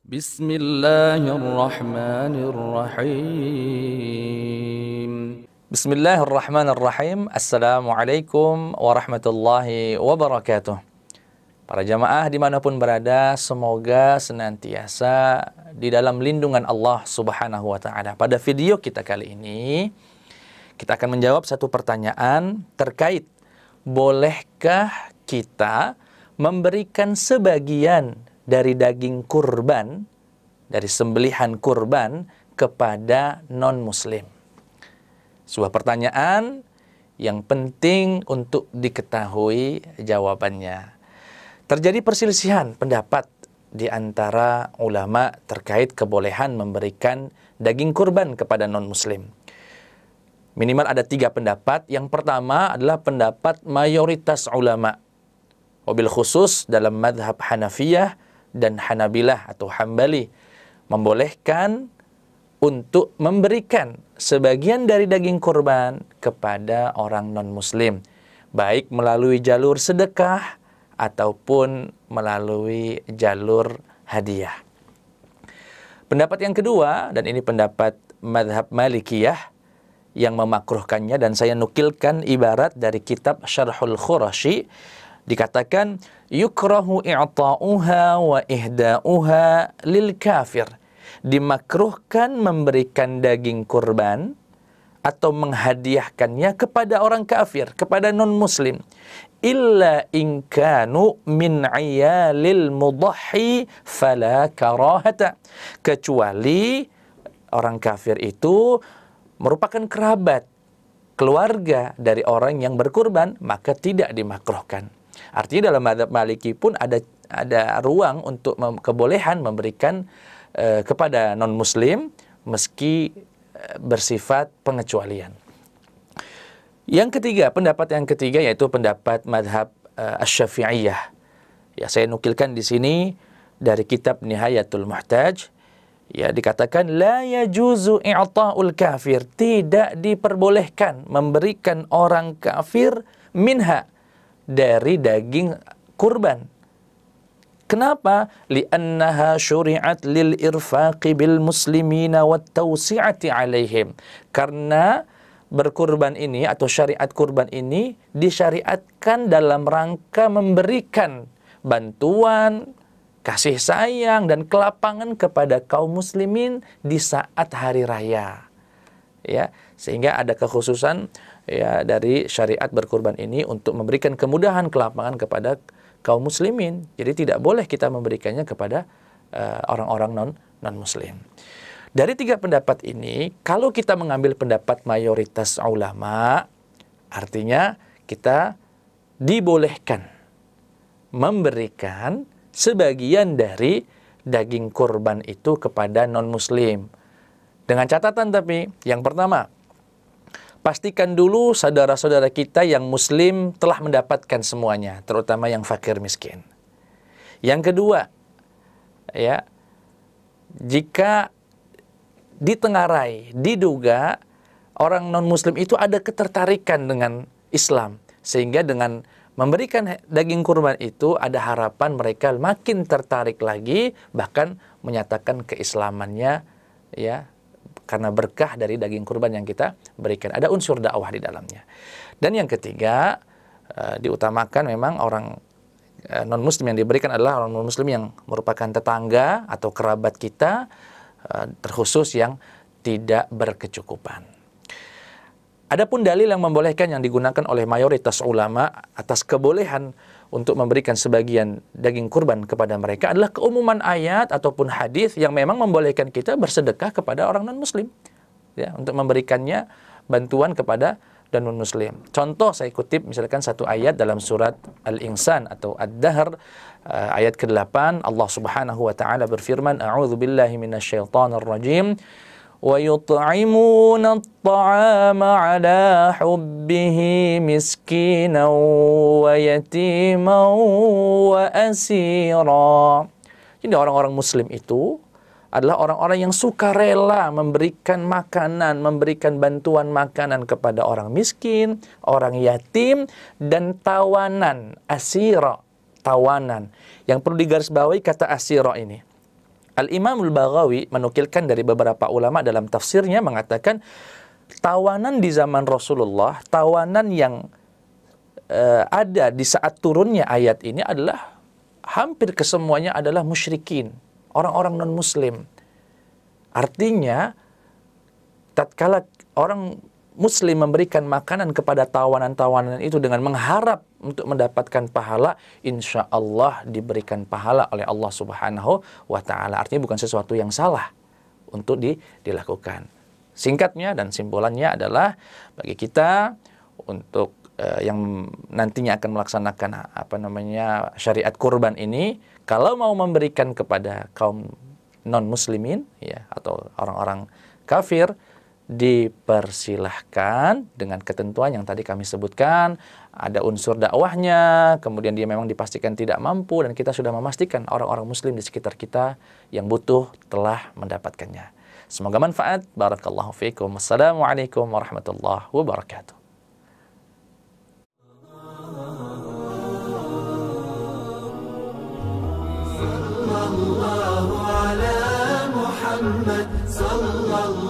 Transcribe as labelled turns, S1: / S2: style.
S1: Bismillahirrahmanirrahim. Bismillahirrahmanirrahim. Assalamualaikum warahmatullahi wabarakatuh. Para jamaah dimanapun berada, semoga senantiasa di dalam lindungan Allah Subhanahu wa Ta'ala. Pada video kita kali ini, kita akan menjawab satu pertanyaan terkait bolehkah kita memberikan sebagian dari daging kurban, dari sembelihan kurban kepada non-muslim. Sebuah pertanyaan yang penting untuk diketahui jawabannya. Terjadi perselisihan pendapat di antara ulama terkait kebolehan memberikan daging kurban kepada non-muslim. Minimal ada 3 pendapat. Yang pertama adalah pendapat mayoritas ulama. Wabil khusus dalam madhab Hanafiyah dan Hanabilah atau Hambali membolehkan untuk memberikan sebagian dari daging kurban kepada orang non-muslim, baik melalui jalur sedekah ataupun melalui jalur hadiah. Pendapat yang kedua, dan ini pendapat madhab Malikiyah yang memakruhkannya, dan saya nukilkan ibarat dari kitab Syarhul Khurashi, dikatakan yukrahu i'ta'uha wa ihda'uha lil kafir. Dimakruhkan memberikan daging kurban atau menghadiahkannya kepada orang kafir, kepada non-muslim. Illa in kanu min iyalil mudahhi fala karahata. Kecuali orang kafir itu merupakan kerabat, keluarga dari orang yang berkurban, maka tidak dimakruhkan. Artinya dalam mazhab Maliki pun ada ruang untuk kebolehan memberikan kepada non-muslim meski bersifat pengecualian. Yang ketiga, pendapat yang ketiga yaitu pendapat mazhab Asy-Syafi'iyah. Ya, saya nukilkan di sini dari kitab Nihayatul Muhtaj. Ya, dikatakan la yajuzu i'ta'ul kafir, tidak diperbolehkan memberikan orang kafir minha, dari daging kurban. Kenapa? Li'annaha syuri'at lil irfaqi bil muslimina wat tawsi'ati alaihim. Karena berkurban ini atau syariat kurban ini disyariatkan dalam rangka memberikan bantuan, kasih sayang dan kelapangan kepada kaum muslimin di saat hari raya. Ya, sehingga ada kekhususan ya dari syariat berkurban ini untuk memberikan kemudahan kelapangan kepada kaum muslimin. Jadi tidak boleh kita memberikannya kepada orang-orang non-muslim. Dari 3 pendapat ini, kalau kita mengambil pendapat mayoritas ulama, artinya kita dibolehkan memberikan sebagian dari daging kurban itu kepada non-muslim. Dengan catatan tapi, yang pertama, pastikan dulu saudara-saudara kita yang muslim telah mendapatkan semuanya, terutama yang fakir miskin. Yang kedua, ya, jika ditengarai, diduga orang non-muslim itu ada ketertarikan dengan Islam, sehingga dengan memberikan daging kurban itu ada harapan mereka makin tertarik lagi, bahkan menyatakan keislamannya, ya, karena berkah dari daging kurban yang kita berikan. Ada unsur dakwah di dalamnya. Dan yang ketiga, diutamakan memang orang non-muslim yang diberikan adalah orang non-muslim yang merupakan tetangga atau kerabat kita, terkhusus yang tidak berkecukupan. Adapun dalil yang membolehkan yang digunakan oleh mayoritas ulama atas kebolehan untuk memberikan sebagian daging kurban kepada mereka adalah keumuman ayat ataupun hadis yang memang membolehkan kita bersedekah kepada orang non-muslim, ya, untuk memberikannya bantuan kepada dan non-muslim. Contoh saya kutip misalkan satu ayat dalam surat Al-Insan atau Ad-Dahr, ayat ke-8, Allah Subhanahu wa taala berfirman, a'udzubillahi minasyaitonir rajim. وَيُطْعِمُونَ الطَّعَامَ عَلَى حُبِّهِ مِسْكِينًا وَيَتِيمًا وَأَسِيرًا. Jadi orang-orang muslim itu adalah orang-orang yang suka rela memberikan makanan, memberikan bantuan makanan kepada orang miskin, orang yatim, dan tawanan. Asira, tawanan. Yang perlu digarisbawahi kata asira ini. Al-Imamul Baghawi menukilkan dari beberapa ulama dalam tafsirnya mengatakan tawanan di zaman Rasulullah, tawanan yang ada di saat turunnya ayat ini adalah hampir kesemuanya adalah musyrikin, orang-orang non-muslim. Artinya, tatkala orang muslim memberikan makanan kepada tawanan-tawanan itu dengan mengharap untuk mendapatkan pahala, insya Allah diberikan pahala oleh Allah Subhanahu wa Ta'ala. Artinya bukan sesuatu yang salah untuk dilakukan. Singkatnya dan simpulannya adalah bagi kita untuk yang nantinya akan melaksanakan syariat kurban ini, kalau mau memberikan kepada kaum non-muslimin ya atau orang-orang kafir, dipersilahkan dengan ketentuan yang tadi kami sebutkan. Ada unsur dakwahnya, kemudian dia memang dipastikan tidak mampu, dan kita sudah memastikan orang-orang muslim di sekitar kita yang butuh telah mendapatkannya. Semoga manfaat. Barakallahu fiikum. Wassalamualaikum warahmatullahi wabarakatuh.
S2: صلى الله على محمد صلى الله